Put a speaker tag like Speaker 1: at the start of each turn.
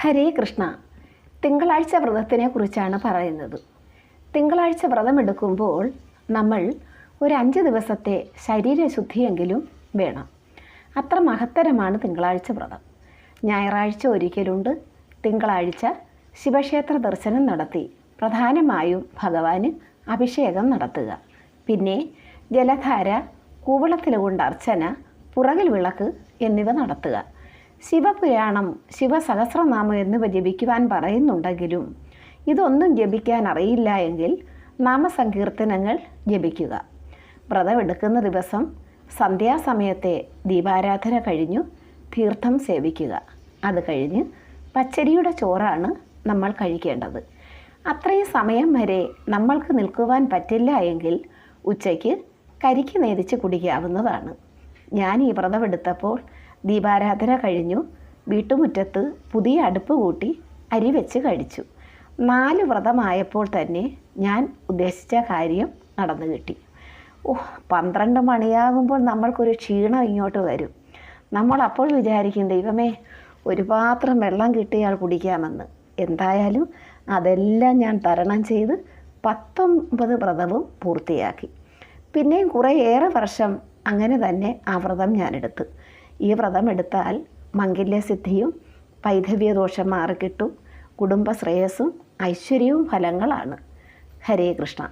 Speaker 1: ഹരേ കൃഷ്ണ. തിങ്കളാഴ്ച വ്രതത്തിനെ കുറിച്ചാണ് പറയുന്നത്. തിങ്കളാഴ്ച വ്രതമെടുക്കുമ്പോൾ നമ്മൾ ഒരു 5 ദിവസത്തെ ശരീരശുദ്ധിയെങ്കിലും വേണം. അത്ര മഹത്തരമാണ് തിങ്കളാഴ്ച വ്രതം. ഞായറാഴ്ച ഒരിക്കലുണ്ട്. തിങ്കളാഴ്ച ശിവക്ഷേത്ര ദർശനം നടത്തി പ്രധാനമായും ഭഗവാന് അഭിഷേകം നടത്തുക. പിന്നെ ജലധാര, കൂവളത്തിലുകൊണ്ട് അർച്ചന, പുറകിൽ വിളക്ക് എന്നിവ നടത്തുക. ശിവപുരാണം, ശിവസഹസ്രനാമം എന്നിവ ജപിക്കുവാൻ പറയുന്നുണ്ടെങ്കിലും ഇതൊന്നും ജപിക്കാൻ അറിയില്ല എങ്കിൽ നാമസങ്കീർത്തനങ്ങൾ ജപിക്കുക. വ്രതമെടുക്കുന്ന ദിവസം സന്ധ്യാസമയത്തെ ദീപാരാധന കഴിഞ്ഞു തീർത്ഥം സേവിക്കുക. അത് കഴിഞ്ഞ് പച്ചരിയുടെ ചോറാണ് നമ്മൾ കഴിക്കേണ്ടത്. അത്രയും സമയം വരെ നമ്മൾക്ക് നിൽക്കുവാൻ പറ്റില്ല എങ്കിൽ ഉച്ചയ്ക്ക് കരിക്ക് നേദിച്ച് കുടിക്കാവുന്നതാണ്. ഞാൻ ഈ വ്രതമെടുത്തപ്പോൾ ദീപാരാധന കഴിഞ്ഞു വീട്ടുമുറ്റത്ത് പുതിയ അടുപ്പ് കൂട്ടി അരി വെച്ച് കഴിച്ചു. 4 വ്രതമായപ്പോൾ തന്നെ ഞാൻ ഉദ്ദേശിച്ച കാര്യം നടന്നു കിട്ടി. 12 മണിയാകുമ്പോൾ നമ്മൾക്കൊരു ക്ഷീണം ഇങ്ങോട്ട് വരും. നമ്മൾ അപ്പോൾ വിചാരിക്കും, ദൈവമേ, ഒരു പാത്രം വെള്ളം കിട്ടിയാൽ കുടിക്കാമെന്ന്. എന്തായാലും അതെല്ലാം ഞാൻ തരണം ചെയ്ത് 19 വ്രതവും പൂർത്തിയാക്കി. പിന്നെയും കുറേയേറെ വർഷം അങ്ങനെ തന്നെ ആ വ്രതം ഞാനെടുത്തു. ഈ വ്രതം എടുത്താൽ മംഗല്യസിദ്ധിയും വൈധവ്യദോഷം മാറിക്കിട്ടും, കുടുംബശ്രേയസ്സും ഐശ്വര്യവും ഫലങ്ങളാണ്. ഹരേ കൃഷ്ണ.